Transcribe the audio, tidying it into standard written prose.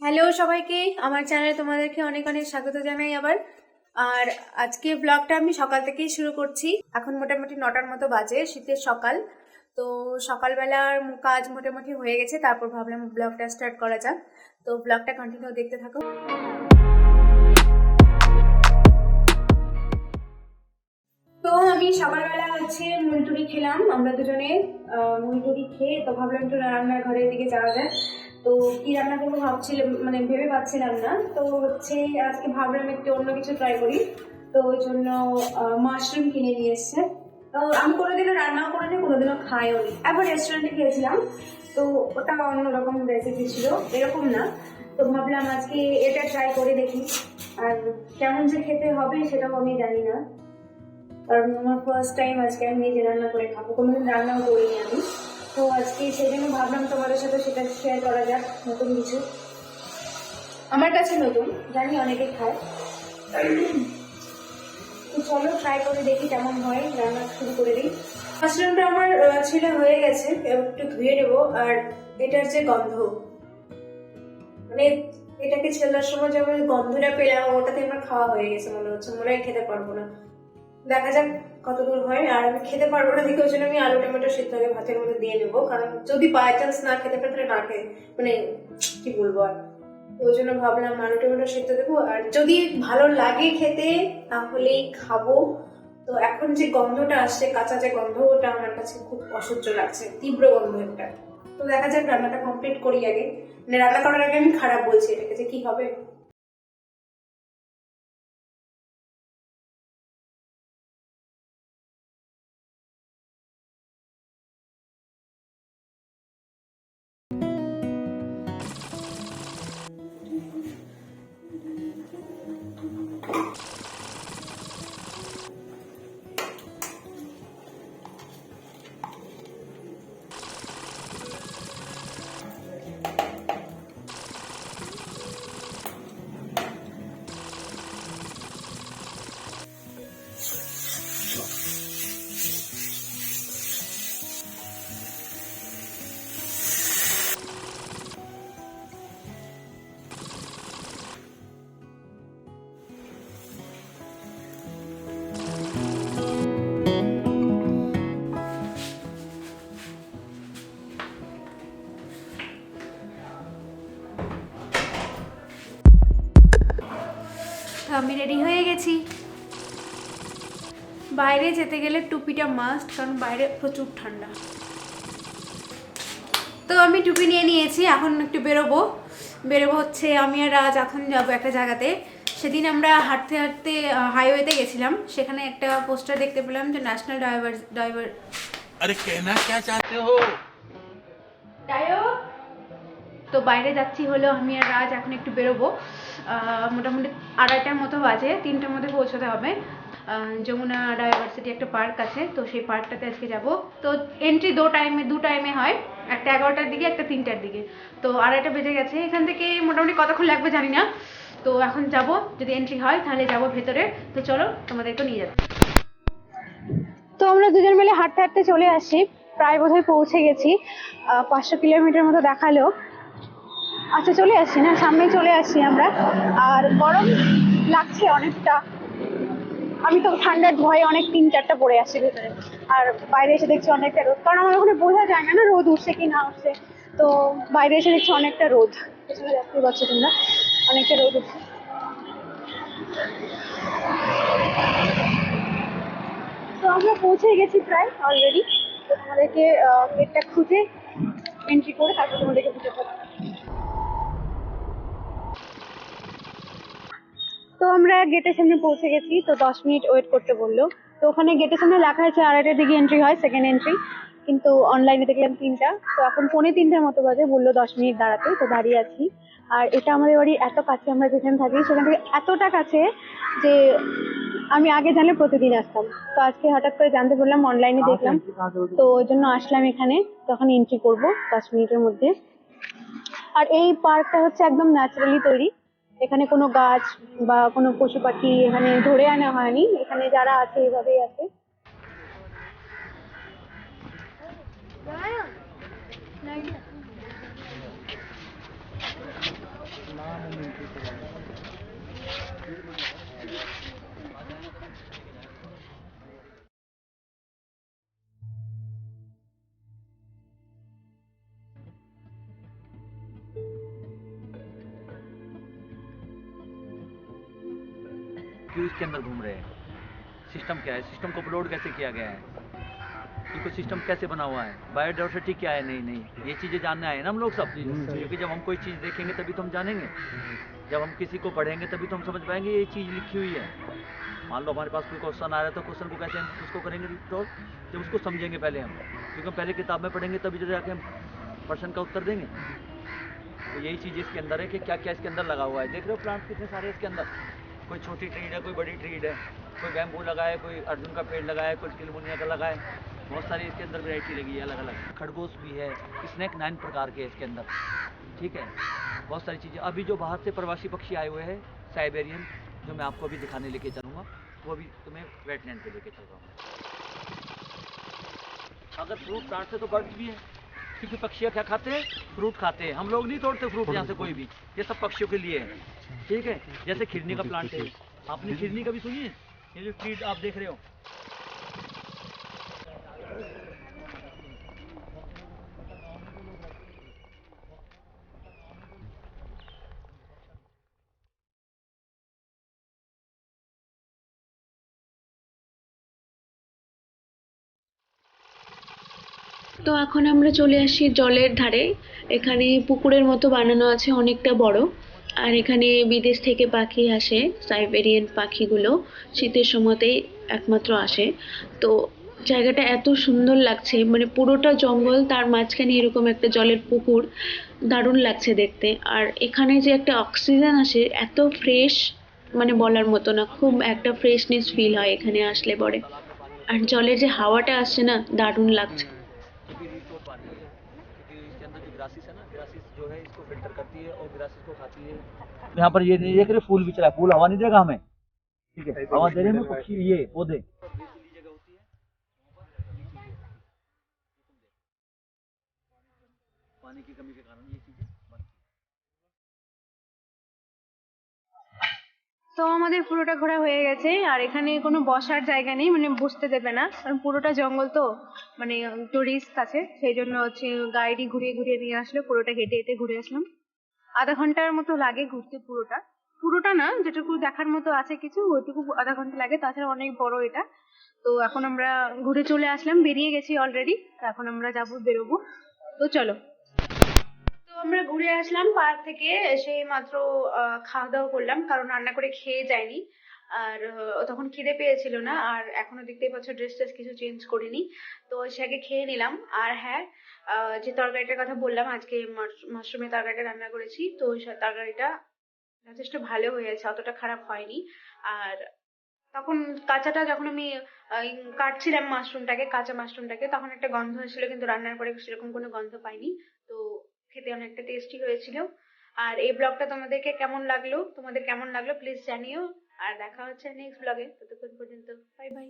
Hello সবাইকে, আমার চ্যানেলে তোমাদেরকে অনেক অনেক স্বাগত জানাই আবার। আর আজকে ব্লগটা আমি সকাল থেকেই শুরু করছি। এখন মোটামুটি 9টার মতো বাজে, শীতের সকাল। তো সকালবেলার কাজ মোটামুটি হয়ে গেছে, তারপর ভাবলাম ব্লগটা স্টার্ট করা যাক। তো ব্লগটা কন্টিনিউ দেখতে থাকো। তো আমি সকালবেলা মুড়ি খেলাম আমরা দুজনে। মুড়ি খেয়ে তো ভাবলাম একটু রান্নার ঘরের দিকে যাওয়া যায়। তো কি রান্না করবো ভাবছিলাম, ভেবে পাচ্ছিলাম না। তো আজকে ভাবলাম একটু অন্য কিছু ট্রাই করি। তো ওই জন্য মাশরুম কিনে নিয়ে এসছে। তো আমি কোনোদিনও রান্নাও করিনি, কোনোদিনও খাইও নি। একবার রেস্টুরেন্টে খেয়েছিলাম, তো ওটা অন্যরকম রেসিপি ছিল, এরকম না। তো ভাবলাম আজকে এটা ট্রাই করে দেখি। আর কেমন যে খেতে হবে সেটাও আমি জানি না, কারণ আমার ফার্স্ট টাইম আজকে আমি নিজে রান্না করে খাবো, কোনোদিন রান্নাও করিনি আমি। তো আজকে সেই জন্য ভাবলাম তোমাদের সাথে সেটা শেয়ার করা যাক, নতুন কিছু আমার কাছে নতুন, জানি অনেকে খায়। তো চলো ট্রাই করে দেখি কেমন হয়, রান্না শুরু করে দিই। মাশরুমটা আমার ছেলে হয়ে গেছে, একটু ধুয়ে নেবো। আর এটার যে গন্ধ, মানে এটাকে ছেলার সময় যেমন গন্ধটা পেলাম, ওটাতে আমার খাওয়া হয়ে গেছে মনে হচ্ছে, মনে হয় খেতে পারবো না। দেখা যাক কতদূর হয়। আর আমি খেতে পারবো না দেখে ওই জন্য আমি আলু টমেটো সিদ্ধ আগে ভাতের মধ্যে দিয়ে নেবো, কারণ যদি বাই চান্স না খেতে পারে তাহলে না খেয়ে কি বলবো। আর ওই জন্য ভাবলাম আলু টমেটো সিদ্ধ দেবো, আর যদি ভালো লাগে খেতে তাহলেই খাবো। তো এখন যে গন্ধটা আসছে, কাঁচা যে গন্ধ, ওটা আমার কাছে খুব অসহ্য লাগছে, তীব্র গন্ধ একটা। তো দেখা যাক, রান্নাটা কমপ্লিট করি আগে। রান্না করার আগে আমি খারাপ বলছি এটাকে, যে কি হবে। আমি রেডি হয়ে গেছি। বাইরে যেতে গেলে টুপিটা মাস্ট, কারণ বাইরে প্রচুর ঠান্ডা। তো আমি টুপি নিয়ে নিয়েছি, এখন একটু বেরোবো। আমি আর রাজ এখন যাবো একটা জায়গাতে। সেদিন আমরা হাঁটতে হাঁটতে হাইওয়েতে গেছিলাম, সেখানে একটা পোস্টার দেখতে পেলাম যে ন্যাশনাল ডাইভার अरे कहना क्या चाहते हो। তো বাইরে যাচ্ছি হলো আমি আর রাজ, এখন একটু বেরোবো। মোটামুটি 2:30টার মতো বাজে, 3টার মধ্যে পৌঁছতে হবে। যমুনা ডাইভার্সিটি একটা পার্ক আছে, তো সেই পার্কটাতে আজকে যাব। তো এন্ট্রি দু টাইমে হয়, একটা 11টার দিকে, একটা 3টার দিকে। তো 2:30 বেজে গেছে, এখান থেকে মোটামুটি কতক্ষণ লাগবে জানি না। তো এখন যাব, যদি এন্ট্রি হয় তাহলে যাব ভেতরে। তো চলো তোমাদেরকে নিয়ে যাবো। তো আমরা দুজন মিলে হাঁটতে হাঁটতে চলে আসি, প্রায় বোধহয় পৌঁছে গেছি। 500 কিলোমিটার মতো দেখালো। আচ্ছা, চলে আসছি না, সামনেই চলে আসছি আমরা। আর গরম লাগছে অনেকটা, আমি তো ঠান্ডার ভয়ে অনেক 3-4টা পরে আসছি ভেতরে। আর বাইরে এসে দেখছি অনেকটা রোদ, কারণ আমার ওখানে বোঝা যায় না রোদ উঠছে কি না উঠছে। তো বাইরে এসে দেখছি অনেকটা রোদ, পেছনে দেখতে পাচ্ছ তোমরা, অনেকটা রোদ উঠছে। তো আমরা পৌঁছে গেছি প্রায় অলরেডি। তো তোমাদেরকে গেটটা খুঁজে এন্ট্রি করে তারপর তোমাদেরকে বুঝতে পারবো। তো আমরা গেটের সামনে পৌঁছে গেছি, তো 10 মিনিট ওয়েট করতে বললো। তো ওখানে গেটের সামনে লেখা আছে 2:30টার দিকে এন্ট্রি হয়, সেকেন্ড এন্ট্রি। কিন্তু অনলাইনে দেখলাম 3টা। তো এখন 2:45টার মতো বাজে, বললো 10 মিনিট দাঁড়াতে। তো দাঁড়িয়ে আছি। আর এটা আমাদের বাড়ি এত কাছে, আমরা যেখানে থাকি সেখান থেকে এতটা কাছে যে আমি আগে জানলে প্রতিদিন আসতাম। তো আজকে হঠাৎ করে জানতে পারলাম, অনলাইনে দেখলাম, তো ওই জন্য আসলাম এখানে। তখন এন্ট্রি করবো 10 মিনিটের মধ্যে। আর এই পার্কটা হচ্ছে একদম ন্যাচারালি তৈরি, এখানে কোনো গাছ বা কোনো পশু পাখি এখানে ধরে আনা হয়নি, এখানে যারা আছে এভাবেই আছে। क्यों इसके अंदर घूम रहे हैं, सिस्टम क्या है, सिस्टम को अपलोड कैसे किया गया है, इको सिस्टम कैसे बना हुआ है, बायोडाइवर्सिटी क्या है, नहीं नहीं ये चीज़ें जानने आए ना हम लोग सब। क्योंकि जब हम कोई चीज़ देखेंगे तभी तो हम जानेंगे, जब हम किसी को पढ़ेंगे तभी तो हम समझ पाएंगे ये चीज़ लिखी हुई है। मान लो हमारे पास कोई क्वेश्चन आ रहा है तो क्वेश्चन को कैसे हम उसको करेंगे रिसॉल्व, जब उसको समझेंगे पहले हम, क्योंकि हम पहले किताब में पढ़ेंगे तभी तो जाके हम प्रश्न का उत्तर देंगे। तो यही चीज़ इसके अंदर है कि क्या क्या इसके अंदर लगा हुआ है। देख रहे हो प्लांट कितने सारे इसके अंदर, कोई छोटी ट्रीड है, कोई बड़ी ट्रीड है, कोई बैम्बू लगा है, कोई अर्जुन का पेड़ लगा है, कोई टिलमुनिया का लगा है, बहुत सारी इसके अंदर वैरायटी लगी है अलग अलग। खरगोश भी है, स्नैक 9 प्रकार के इसके अंदर, ठीक है, बहुत सारी चीज़ें। अभी जो बाहर से प्रवासी पक्षी आए हुए हैं साइबेरियन, जो मैं आपको अभी दिखाने लेके चलूँगा, वो भी तुम्हें वेटलैंड पे लेके चल रहा हूँ। अगर फ्रूट प्लांट से तो बर्ड्स भी है, क्योंकि पक्षियाँ क्या खाते हैं, फ्रूट खाते हैं। हम लोग नहीं तोड़ते फ्रूट यहाँ से कोई भी, ये सब पक्षियों के लिए है, ठीक है। जैसे खिरनी का प्लांट है, आपने खिरनी कभी सुनी है, ये जो ट्री आप देख रहे हो, তো এখন আমরা চলে আসি জলের ধারে। এখানে পুকুরের মতো বানানো আছে, অনেকটা বড়। আর এখানে বিদেশ থেকে পাখি আসে, সাইবেরিয়ান পাখিগুলো শীতের সময়তেই একমাত্র আসে। তো জায়গাটা এত সুন্দর লাগছে, মানে পুরোটা জঙ্গল, তার মাঝখানে এরকম একটা জলের পুকুর, দারুণ লাগছে দেখতে। আর এখানে যে একটা অক্সিজেন আসে এত ফ্রেশ, মানে বলার মতো না, খুব একটা ফ্রেশনেস ফিল হয় এখানে আসলে পরে। আর জলের যে হাওয়াটা আসছে না, দারুণ লাগছে। भी रिसोर्ट पानी है, क्योंकि इसके अंदर जो ग्रासिस है ना, ग्रासिस जो है इसको फिल्टर करती है और ग्रासिस को खाती है। यहाँ पर ये नहीं देख रहे, फूल भी चला है, फूल हवा नहीं देगा हमें, ठीक है, हवा दे रहे हैं पक्षी, ये पौधे। जगह होती है पानी की कमी के कारण ये चीजें बनती है। তো আমাদের পুরোটা ঘোরা হয়ে গেছে, আর এখানে কোনো বসার জায়গা নেই, মানে বসতে দেবে না, কারণ পুরোটা জঙ্গল তো, মানে একটু রিস্ক আছে, সেই জন্য হচ্ছে গাড়ি ঘুরিয়ে ঘুরিয়ে নিয়ে আসলো, পুরোটা হেঁটে হেঁটে ঘুরে আসলাম। আধা ঘন্টার মতো লাগে ঘুরতে, পুরোটা পুরোটা না, যেটুকু দেখার মতো আছে কিছু ওইটুকু আধা ঘন্টা লাগে, তাছাড়া অনেক বড় এটা। তো এখন আমরা ঘুরে চলে আসলাম, বেরিয়ে গেছি অলরেডি, তো এখন আমরা যাবো, বেরোবো। তো চলো। তো আমরা ঘুরে আসলাম পার্ক থেকে, এসে মাত্র খাওয়া দাওয়া করলাম, কারণ রান্না করে খেয়ে যায়নি। আর তখন খিদে পেয়েছিল না, আর এখনো দেখতেই পাচ্ছ ড্রেস ট্রেস কিছু চেঞ্জ করিনি, তো সে আগে খেয়ে নিলাম। আর হ্যাঁ, যে তরকারিটার কথা বললাম, আজকে মাশরুমের তরকারিটা রান্না করেছি, তো সে তরকারিটা যথেষ্ট ভালো হয়েছে, অতটা খারাপ হয়নি। আর তখন কাঁচাটা যখন আমি কাটছিলাম মাশরুমটাকে, কাঁচা মাশরুমটাকে, তখন একটা গন্ধ হয়েছিল, কিন্তু রান্নার পরে সেরকম কোনো গন্ধ পাইনি। তো খেতে অনেকটা টেস্টি হয়েছিল। আর এই ব্লগটা তোমাদের কেমন লাগলো প্লিজ জানিও। আর দেখা হচ্ছে নেক্সট ব্লগে, ততক্ষণ পর্যন্ত বাই বাই।